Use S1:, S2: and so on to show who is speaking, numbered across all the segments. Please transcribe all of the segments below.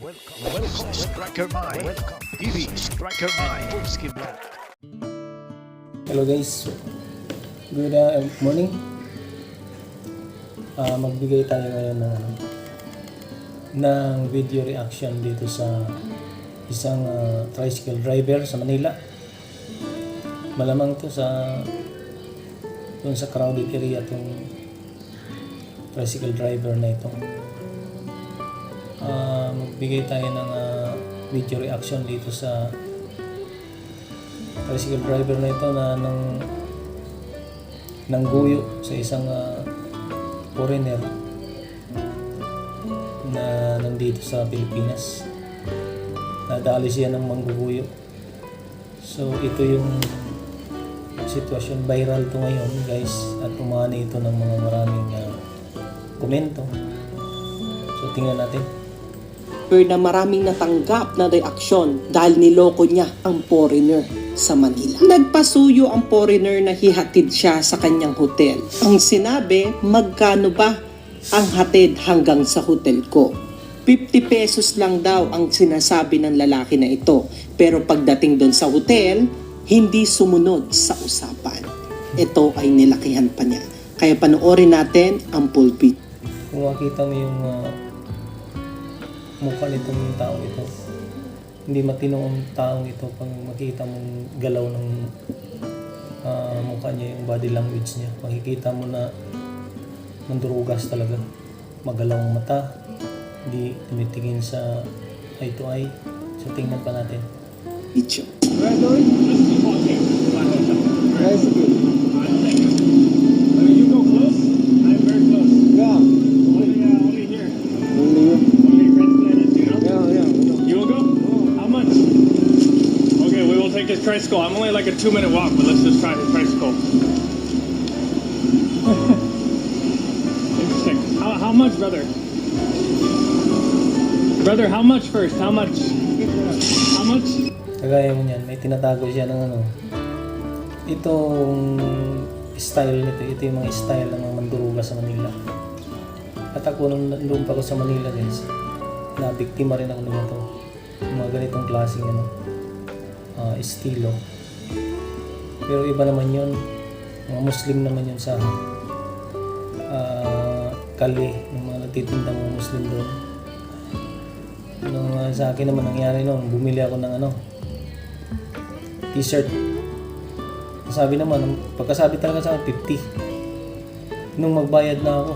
S1: Welcome, Striker Mind. Welcome, TV Striker Mind. Polski Black.
S2: Hello guys, good morning. Magbigay tayo ngayon ng video reaction dito sa isang tricycle driver sa Manila. Malamang to sa crowded area tong tricycle driver na ito. Magbigay tayo ng video reaction dito sa tricycle driver na ito na nangguyo sa isang foreigner na nandito sa Pilipinas. Nadali siya ng mangguguyo. So ito yung sitwasyon, viral to ngayon guys, at umani ito ng mga maraming komento. So tingnan natin.
S3: Na maraming natanggap na reaksyon dahil niloko niya ang foreigner sa Manila. Nagpasuyo ang foreigner na hihatid siya sa kanyang hotel. Ang sinabi, magkano ba ang hatid hanggang sa hotel ko? 50 pesos lang daw ang sinasabi ng lalaki na ito. Pero pagdating doon sa hotel, hindi sumunod sa usapan. Ito ay nilakihan pa niya. Kaya panoorin natin ang full video.
S2: Kung makita mo yung mukha nitong tao ito, hindi matino ang taong ito pag makita mong galaw ng mukha niya, yung body language niya, makikita mo na mandurugas talaga. Magalaw ang mata, hindi tumitingin sa eye to eye. So tingnan pa natin
S3: Video.
S4: You go close? I'm very close.
S5: Yeah.
S4: Only here.
S5: Only you.
S4: Only red planet, you know?
S5: Yeah.
S4: You will go? How much? Okay, we will take this tricycle. I'm only like a 2-minute walk, but let's just try the tricycle. Interesting. How much, brother? Brother, how much first? How much? How much?
S2: kagaya mo niyan, may tinatago siya ng itong style nito. Ito yung mga style ng mga mandurugas sa Manila. At ako nung nandun pa ako sa Manila guys, na biktima rin ako nito, yung mga ganitong klaseng estilo. Pero iba naman yun, mga Muslim naman yun sa kali, yung mga nagtitinda mga Muslim doon. Nung sa akin naman nangyari noon, bumili ako ng t-shirt. Sabi naman, pagkasabi talaga sa akin, 50. Nung magbayad na ako,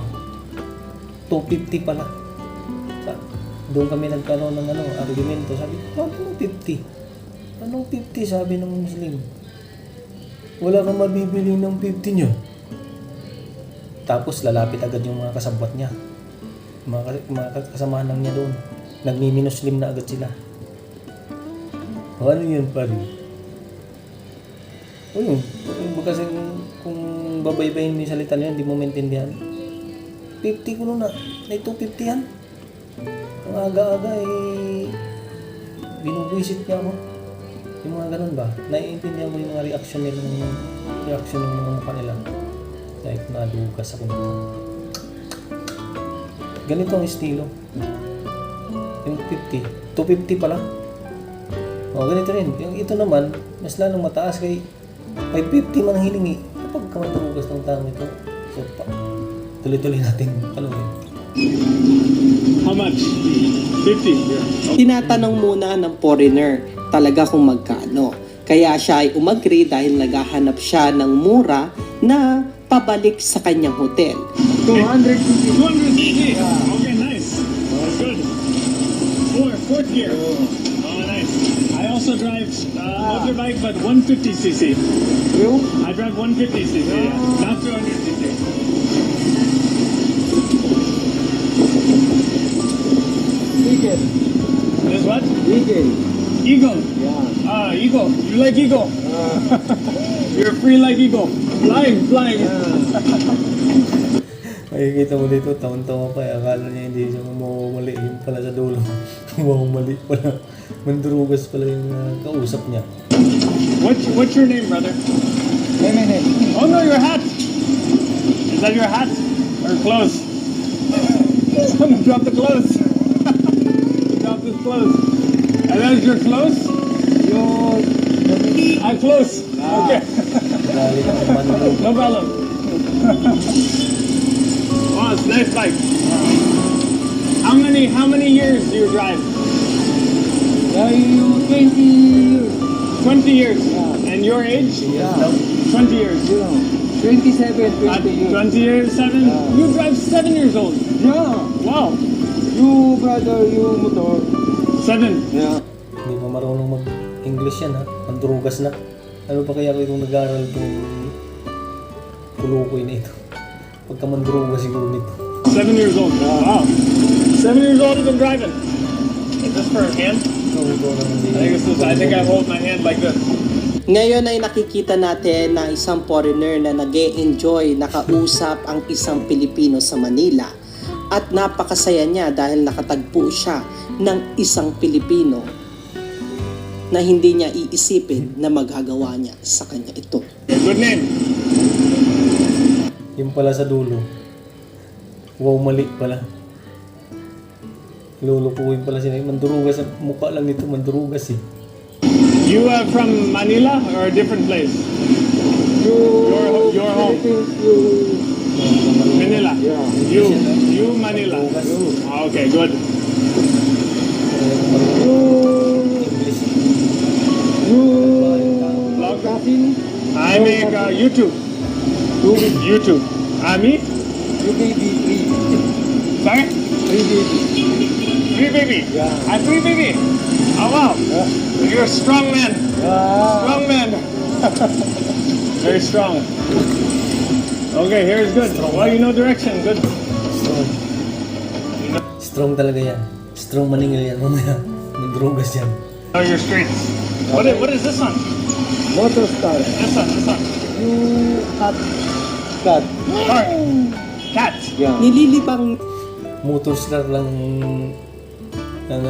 S2: 250 pala. Doon kami nagkaroon ng argumento. Sabi ko, bakit mo 50? Anong 50? Sabi ng Muslim. Wala kang mabibili ng 50 nyo. Tapos lalapit agad yung mga kasabwat niya. Mga kasamahan lang niya doon. Nagmi-minuslim na agad sila. Ano yun pare? Kasi kung babaybayin mo yung salita niya, hindi mo maintindihan. 50 ko na. May 250 yan. Ang aga-aga binubwisit niya ako. Yung mga ganun ba? Naiintindihan mo yung mga reaction nila ng mga mukha nila. Like nadugas ako nito. Ganito ang estilo. Yung 50. 250 pala. Ganito rin. Yung ito naman, mas lalong mataas kay 550 man ang hilingi. Kapag kamandugas ng tao ito, so tuloy-tuloy natin panuhin.
S4: How much? 50. Yeah.
S3: Tinatanong muna ng foreigner talaga kung magkano. Kaya siya ay umagree dahil naghahanap siya ng mura na pabalik sa kanyang hotel.
S5: 250.
S4: 250. Okay, nice. Good. Fourth gear. Oh, nice. I also drive motorbike, but 150cc.
S5: You?
S4: I drive 150cc, yeah. Not 200cc.
S5: Eagle.
S4: This what?
S5: Eagle.
S4: Eagle.
S5: Yeah.
S4: Eagle. You like eagle? You're free like eagle. Flying.
S2: Makikita mo dito, taon-taon pa. Akala niya hindi siya mamumali. Yung pala sa dulo. Mamumali pala. Mandurugas pala yung kausap niya.
S4: What's your name, brother?
S5: Nene.
S4: Oh no, your hat. Is that your hat or clothes? Drop the clothes. Drop the Close. And that's your close?
S5: Your
S4: I'm close. Okay.
S2: Galing ako manulog.
S4: No problem. Oh, it's a nice bike. How many years do you drive?
S5: you 20 years.
S4: 20 years. And your age?
S5: Yeah.
S4: 20 years.
S5: 27, 20
S4: At
S5: years.
S4: 20 years, 7? You drive 7 years old.
S5: Yeah.
S4: Wow.
S5: You brother, you motor.
S4: 7.
S5: Yeah.
S2: Hindi pa marunong mag-English yan ha. Mandrugas na. Ano pa kaya ko itong nag-aaral itong kulukoy na ito? Pagka mandrugas siguro nito.
S4: 7 years old. Wow. 7 years old, you've been driving. Is this for a hand? I think I hold my hand like this.
S3: Ngayon ay nakikita natin na isang foreigner na nag-e-enjoy nakausap ang isang Pilipino sa Manila at napakasaya niya dahil nakatagpo siya ng isang Pilipino na hindi niya iisipin na magagawa niya sa kanya ito.
S4: Good name.
S2: Yung pala sa dulo. Wow, mali pala. Lulukuhin pala sila. Mandurugas. Mukha lang nito, mandurugas eh.
S4: You are from Manila or a different place? Your home. Manila. You Manila. Oh, okay, good.
S2: English.
S4: Vlog? I make YouTube. YouTube. Me?
S5: You baby,
S4: Sorry?
S5: 3 baby.
S4: 3 baby.
S5: Yeah.
S4: I'm 3 baby. Oh wow. You're a strong man. Strong man. Very strong. Okay, here's good. Well, you know direction. Good.
S2: Strong. Strong talaga yan. Strong maningil yan. Mamaya, mandrugas yan.
S4: Know your streets. What is this one?
S5: Motor start.
S4: This one.
S5: You cut.
S4: Car. Cat.
S5: Yeah.
S3: Nililibang
S2: Motor star lang ng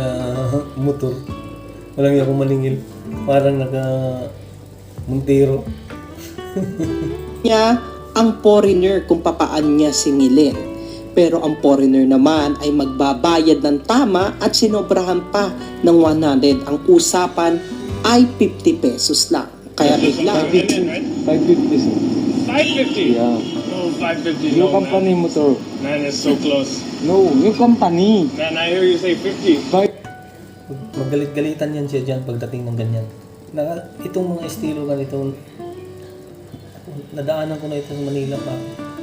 S2: motor. Walang ako maningil. Parang Montero.
S3: niya ang foreigner kung papaan niya singilin. Pero ang foreigner naman ay magbabayad ng tama at sinobrahan pa ng 100. Ang usapan ay 50 pesos lang. Kaya bigla,
S4: Right?
S5: 550 sir.
S4: 550.
S5: Yeah.
S4: No, 550.
S5: Your
S4: No,
S5: company motor.
S4: man, it's so close.
S5: No, your company.
S4: Man, I hear you say 50.
S2: Magalit-galitan yan siya dyan pagdating ng ganyan. Itong mga estilo ganito, nadaanan ko na ito sa Manila pa.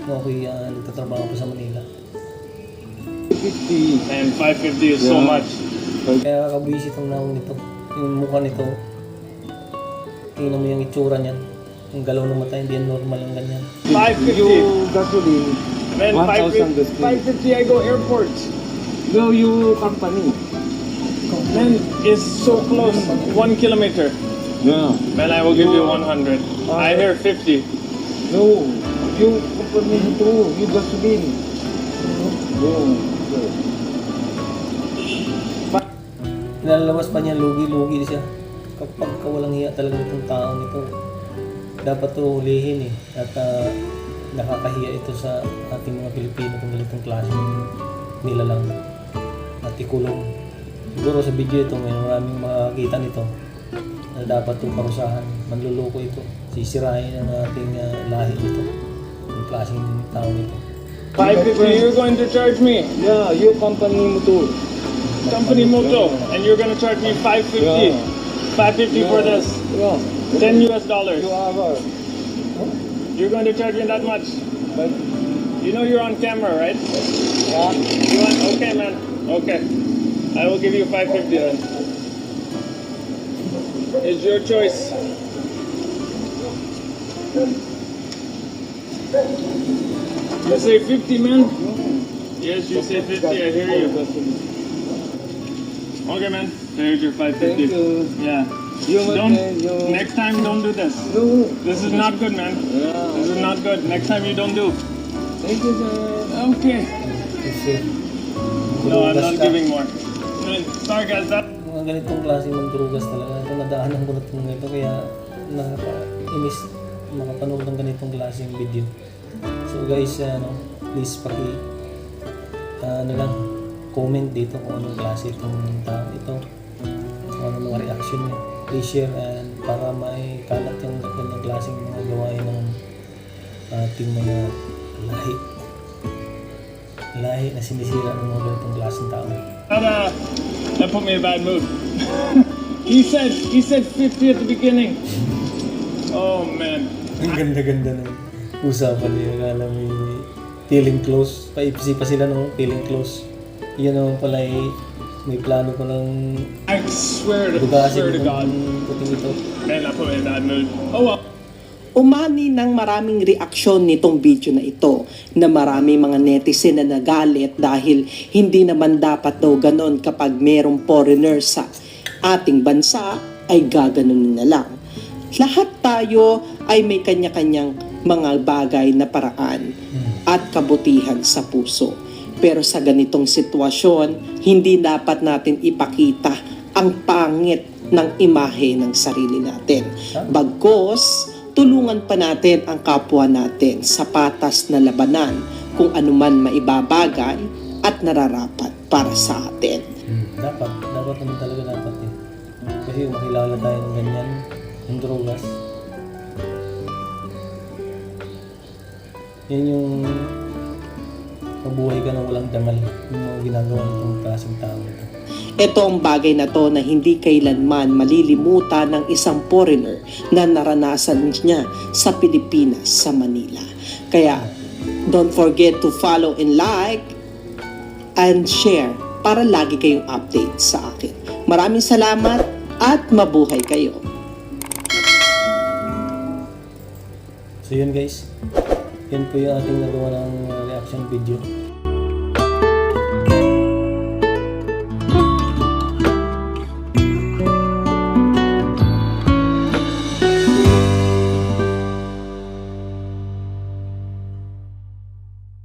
S2: Nung ako'y nagtatrabaho pa sa Manila.
S5: 50.
S4: And 550 is so
S5: Yeah.
S4: much.
S2: Kaya kakabwisit ang naong nito. Yung mukha nito, tingnan mo yung itsura niyan. Yung galaw ng mata, hindi yan normal ang ganyan.
S4: 550.
S5: You gasoline.
S4: Man,
S5: 1,000
S4: 550 I go airport.
S5: No, you company.
S4: Man, it's so close. 1 kilometer.
S5: Yeah.
S4: Man, I will give you 100. I hear 50.
S5: No, you company motor. You gasoline. No.
S2: Pinalalawas pa niya, lugi-lugi siya. Kapag walang hiya talaga itong taong ito, dapat to hulihin eh. At nakakahiya ito sa ating mga Pilipino kung ganitong klase nila lang at ikulong. Siguro sa video ito ngayon maraming makakita nito na dapat itong parusahan. Manluloko ito. Sisirain ang ating lahi ito. Yung klaseng tao nito.
S4: 550, you're going to charge me.
S5: Yeah, your company motor.
S4: Company moto. And you're going to charge me 550.
S5: Yeah.
S4: 550 for this.
S5: Yeah.
S4: $10 US.
S5: You have
S4: You're going to charge me that much.
S5: but
S4: You know you're on camera, right?
S5: yeah.
S4: You want? Okay, man. Okay. I will give you 550 then. It's your choice. You say 50, man? Yes, you say 50. I hear you. Okay, man. There's your 550.
S5: Thank you.
S4: Yeah.
S5: You
S4: Don't.
S5: you.
S4: Next time, don't do this.
S5: No.
S4: This is not good, man.
S5: Yeah.
S4: This is not good. Next time, you don't do.
S5: Thank you, sir.
S4: Okay.
S2: Kasi
S4: No, I'm
S2: drugas
S4: not
S2: ka.
S4: giving more. Man, sorry, guys. That.
S2: Mga ganitong klase ng drugas talaga. Ito nadaanan ko na ito nito kaya nakaka-inis makapanood ng ganitong klaseng video. So guys, please comment dito kung anong klase itong tao ito. ano mga reaction niya. Please share and para may kalat yung ganyang klaseng mga gawain ng ating mga lahi na sinisira ng mga ganitong klaseng tao.
S4: That put me in a bad mood. He said 50 at the beginning. Oh man.
S2: Ang ganda-ganda ng usapan niya. Akala may feeling close. Paipsi pa sila ng feeling close. Yan naman pala may plano pa ng
S4: I swear to God.
S2: puting ito.
S4: Man, that put me in a bad mood. Oh well.
S3: Umani ng maraming reaksyon nitong video na ito na marami mga netizen na nagalit dahil hindi naman dapat daw ganon kapag merong foreigner sa ating bansa ay gaganon na lang. Lahat tayo ay may kanya-kanyang mga bagay na paraan at kabutihan sa puso. Pero sa ganitong sitwasyon, hindi dapat natin ipakita ang pangit ng imahe ng sarili natin. Bagkus, tulungan pa natin ang kapwa natin sa patas na labanan kung anuman maibabagay at nararapat para sa atin.
S2: Dapat naman talaga dapat eh. Kasi makilala tayo ng ganyan, yung drogas. Yan yung mabuhay ka ng walang dangal, yung mga ginagawa ng klaseng tao ito.
S3: Ito ang bagay na to na hindi kailanman malilimutan ng isang foreigner na naranasan niya sa Pilipinas, sa Manila. Kaya, don't forget to follow and like and share para lagi kayong update sa akin. Maraming salamat at mabuhay kayo.
S2: So yun guys, yan po yung ating nagawa ng reaction video.